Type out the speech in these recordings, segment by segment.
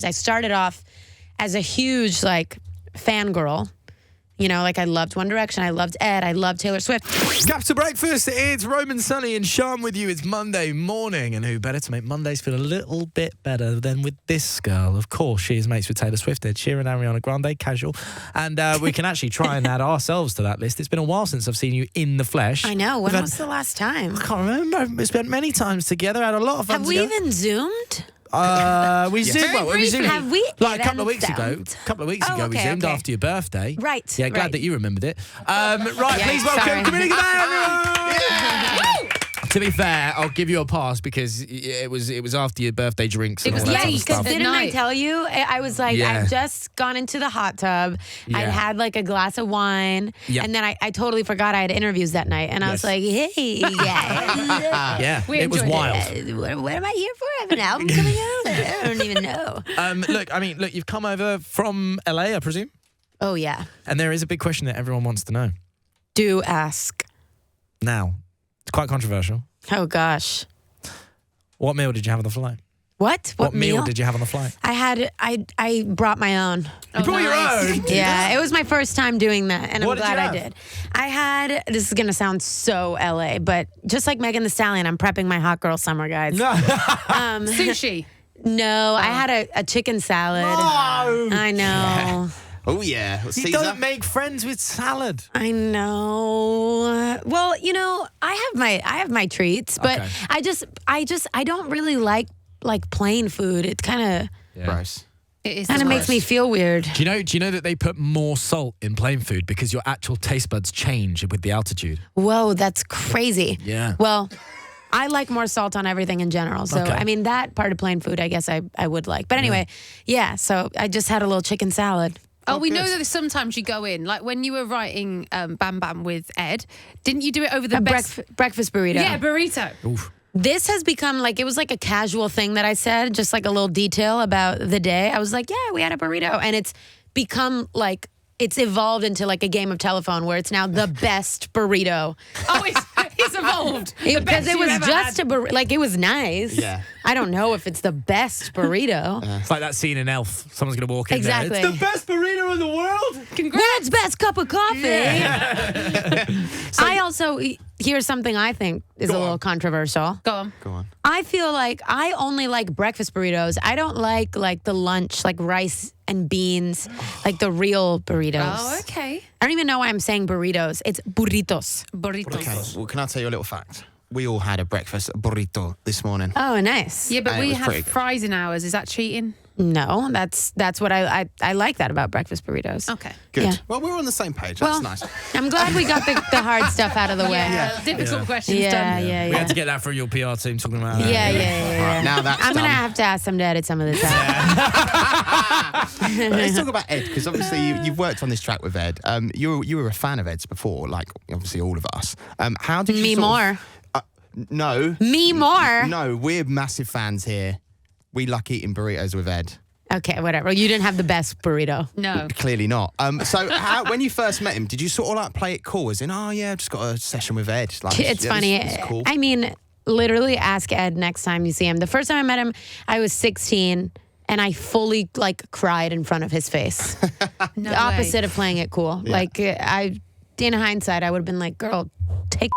I started off as a huge fangirl. I loved One Direction, I loved Ed, I loved Taylor Swift. Capital Breakfast, it's Roman, Sonny and Sean with you. It's Monday morning, and who better to make Mondays feel a little bit better than with this girl? Of course, she is mates with Taylor Swift, Ed Sheeran, Ariana Grande, casual. And we can actually try and add ourselves to that list. It's been a while since I've seen you in the flesh. I know, when was the last time? I can't remember. We spent many times together, had a lot of fun Have we even Zoomed? We zoomed. Very briefly. Have we? Like a couple of weeks ago. We zoomed after your birthday. Right. Yeah, glad that you remembered it. Right, Yeah, please welcome Camila Cabello. Yeah. To be fair, I'll give you a pass because it was after your birthday drinks. And all that sort of because stuff. didn't I tell you? I was like, Yeah. I'd just gone into the hot tub. Yeah. I'd had a glass of wine. Yep. And then I totally forgot I had interviews that night. And I was like, hey, guys. Yeah, it was wild. What am I here for? I have an album coming out? I don't even know. Look, you've come over from LA, I presume? Oh, yeah. And there is a big question that everyone wants to know. Do ask. Now, it's quite controversial. Oh, gosh. What meal did you have on the flight? What? What meal did you have on the flight? I brought my own. You brought your own? Yeah, it was my first time doing that, and I'm glad I have? did. I had, this is going to sound so LA, but just like Megan Thee Stallion, I'm prepping my hot girl summer, guys. No. Sushi. No, I had a chicken salad. No. I know. Oh, yeah. You Caesar? don't make friends with salad. I know. Well, I have my treats, but Okay. I don't really like plain food. It kind Gross. It is of makes me feel weird. Do you know that they put more salt in plain food because your actual taste buds change with the altitude? Whoa, that's crazy. Yeah. Well, I like more salt on everything in general. So, Okay. I mean, that part of plain food, I guess I would like. But anyway, yeah, so I just had a little chicken salad. Oh, we good. know that sometimes you go in, like when you were writing Bam Bam with Ed, didn't you do it over the A best? breakfast burrito. Yeah, burrito. Oof. This has become it was like a casual thing that I said, just like a little detail about the day. I was like, yeah, we had a burrito. And it's become it's evolved into a game of telephone where it's now the best burrito. Oh, it's evolved. Because it was just a burrito. It was nice. Yeah. I don't know if it's the best burrito. It's like that scene in Elf. Someone's going to walk in Exactly. there. It's the best burrito in the world. Congrats. World's best cup of coffee. I also, here's something I think is a little controversial. Go on. Go on. I feel like I only like breakfast burritos. I don't like the lunch, rice and beans, the real burritos. Oh, okay. I don't even know why I'm saying burritos. It's burritos. Burritos. Okay, well, can I tell you a little fact? We all had a breakfast burrito this morning. Oh, nice. Yeah, but And it we was had pretty good. fries in ours. Is that cheating? No, that's what I like that about breakfast burritos. Okay. Good. Yeah. Well, we're on the same page. That's Well, nice. I'm glad we got the hard stuff out of the way. Difficult questions Yeah, done. yeah, We yeah. had to get that from your PR team talking about that. Yeah. Right, now that's I'm going to done. have to ask them to edit some of this out. Let's talk about Ed, because obviously you've worked on this track with Ed. You were a fan of Ed's before, like obviously all of us. How did you Me sort of- more. No. Me more? No, we're massive fans here. We like eating burritos with Ed. Okay, whatever. You didn't have the best burrito. No. Clearly not. So when you first met him, did you sort of play it cool? As in, oh yeah, I've just got a session with Ed. It's funny. This is cool. I mean, literally ask Ed next time you see him. The first time I met him, I was 16 and I fully cried in front of his face. No The opposite of playing it cool. In hindsight, I would have been like, girl, take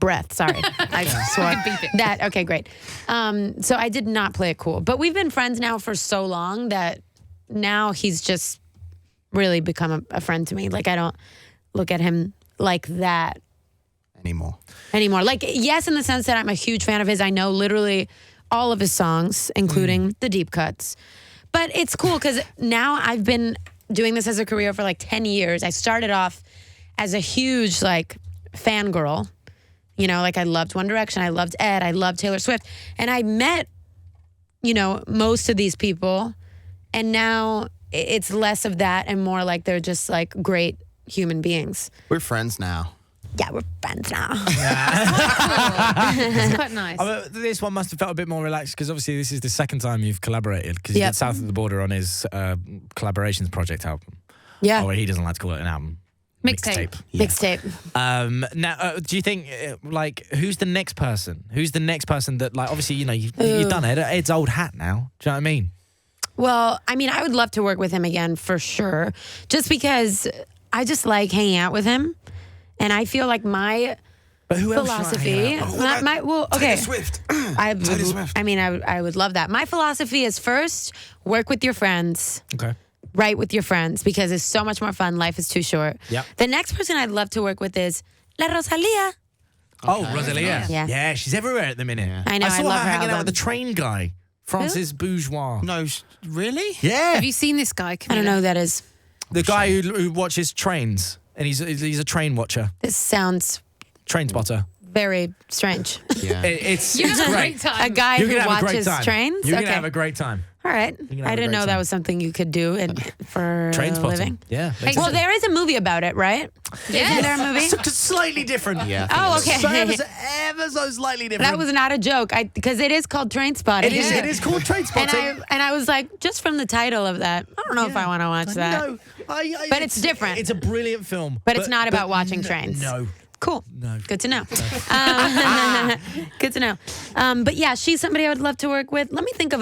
breath. Sorry. I swore. Beep it. That, okay, great. So I did not play it cool. But we've been friends now for so long that now he's just really become a friend to me. I don't look at him like that Anymore. Yes, in the sense that I'm a huge fan of his. I know literally all of his songs, including the deep cuts. But it's cool because now I've been doing this as a career for 10 years. I started off as a huge fangirl. I loved One Direction, I loved Ed, I loved Taylor Swift. And I met, most of these people. And now it's less of that and more they're just great human beings. We're friends now. Yeah, we're friends now. It's quite nice. This one must have felt a bit more relaxed because obviously this is the second time you've collaborated because you did South of the Border on his collaborations project album. Yeah. Oh, he doesn't like to call it an album. Mixtape. Mixtape. Now, do you think, who's the next person? Who's the next person that, obviously, you've done Ed. Ed's old hat now. Do you know what I mean? Well, I mean, I would love to work with him again for sure, just because I just like hanging out with him, and I feel like my But who else philosophy. Okay. Swift. I would love that. My philosophy is first work with your friends. Okay. Write with your friends because it's so much more fun. Life is too short. Yep. The next person I'd love to work with is La Rosalía. Oh, Rosalía. Yeah. Yeah, she's everywhere at the minute. Yeah. I know, I saw I love her her hanging out album. with the train guy, Francis Bourgeois. No, really? Yeah. Have you seen this guy, Camila? I don't know who that is. The guy who watches trains, and he's a train watcher, This sounds train spotter. very strange. Yeah. It's You have a great. great time. A guy You're who gonna have a great watches time. trains? You're Okay. gonna have a great time. All right. gonna have I a didn't great know that time. was something you could do for Train a spotting. living. Yeah. Hey, Well, there is a movie about it, right? Yes. Isn't there a movie? Slightly different. Yeah. I think Oh, it's- okay. So ever so slightly different. That was not a joke. Because it is called Train Spotting. It is. Yeah. It is called train spotting. And I was like, just from the title of that, I don't know if I want to watch that. No, But it's different. It's a brilliant film. But it's not about watching trains. No. Cool. No. Good to know. Good to know. But yeah, she's somebody I would love to work with. Let me think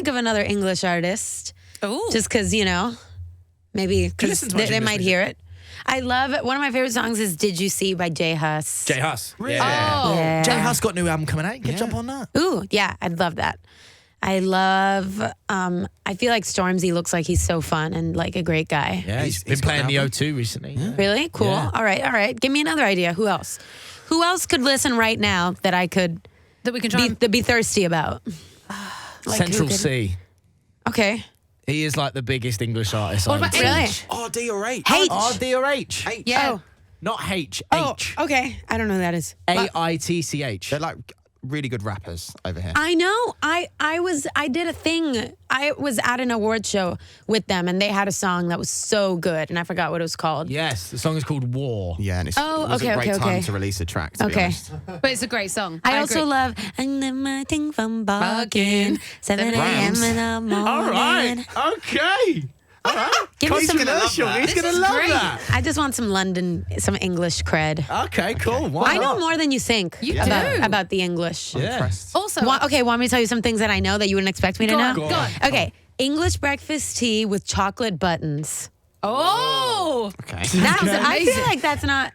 of another English artist. Oh. Just because, maybe because listen to much they English might music? hear it. I love one of my favorite songs is "Did You See" by J Hus. J Hus. Really? Yeah. Oh. Yeah. J Hus got a new album coming out. You can Yeah. jump on that. Ooh, yeah, I'd love that. I love. I feel like Stormzy looks like he's so fun and like a great guy. Yeah, He's been got playing an the album. O2 recently. Yeah. Really cool. Yeah. All right. Give me another idea. Who else? Who else could listen right now that I could That we can try. be thirsty about? Like, Central who could- C. Okay. He is like the biggest English artist. What I would about say. Really? H? R-D or H? H. R-D or H? Yeah. Oh. Not H. Oh, H. okay. I don't know who that is. A-I-T-C-H. They're like really good rappers over here. I know. I did a thing. I was at an award show with them, and they had a song that was so good, and I forgot what it was called. Yes, the song is called War. Yeah, and it Oh, was okay, a great okay, time okay. to release a track, to be Okay. honest. But it's a great song. I also agree. love I'm my thing from bargain 7 a.m. Rhymes. in the morning. All right. Okay. All right. Give me some. Controversial. He's This going to is love great. that. I just want some English cred. Okay, cool. Why I know not? more than you think You about do. the English. Yeah. Impressed. Also, Okay, want me to tell you some things that I know that you wouldn't expect me to Go know? on, go on. Okay, English breakfast tea with chocolate buttons. oh, Okay. That I feel amazing. like that's not.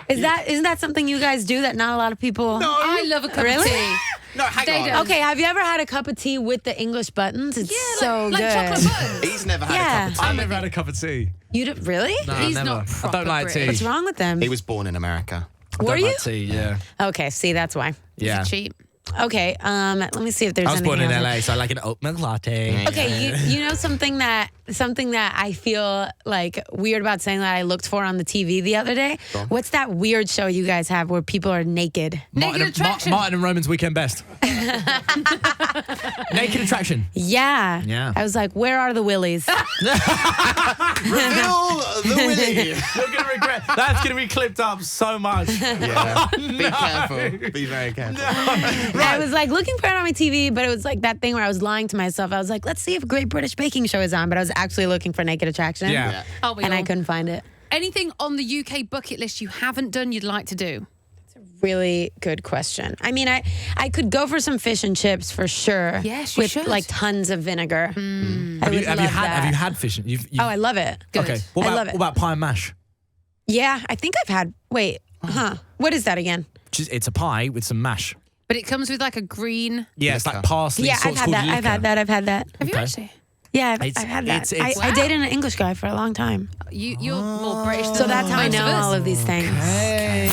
Isn't that something you guys do that not a lot of people? I love a cup Really? of tea. No, hang They on. don't. Okay, have you ever had a cup of tea with the English buttons? It's so like good. chocolate buttons. He's never had Yeah. a cup of tea. I've never had a cup of tea. You do, really? No, He's never. not I proper don't like British. tea. What's wrong with them? He was born in America. I Were don't you? like tea, yeah. Okay, see, that's why. Yeah. Cheap. Okay, let me see if there's I was born in anything else. LA, so I like an oat milk latte. Yeah. Okay, you know something that I feel like weird about saying that I looked for on the TV the other day? Go on. What's that weird show you guys have where people are naked? Naked Attraction. Martin and Roman's Weekend Best. Naked Attraction. Yeah. Yeah. I was like, where are the willies? Reveal the Willy. You're going to regret. That's going to be clipped up so much. Yeah. Be careful. Be very careful. I was like looking for it on my TV, but it was like that thing where I was lying to myself. I was like, let's see if Great British Baking Show is on, but I was actually looking for Naked Attraction. Yeah. Yeah. Oh, we And I all- couldn't find it. Anything on the UK bucket list you haven't done you'd like to do? Really good question. I mean, I could go for some fish and chips for sure. Yes, you with should. like tons of vinegar. I Have would you love that. have you had fish? You've, Oh, I love it. Good. okay. What I about, love it. What about pie and mash? Yeah, I think I've had. Wait, What is that again? It's a pie with some mash. But it comes with like a green. Yeah, it's like Liquor. parsley. Yeah, so I've it's had called that. I've had liquor. that. I've had that. Have you Okay. actually? Yeah, I've It's- had that. it's- I Wow. dated an English guy for a long time, You're more British than so that's how I most know of us. all of these things. Hey.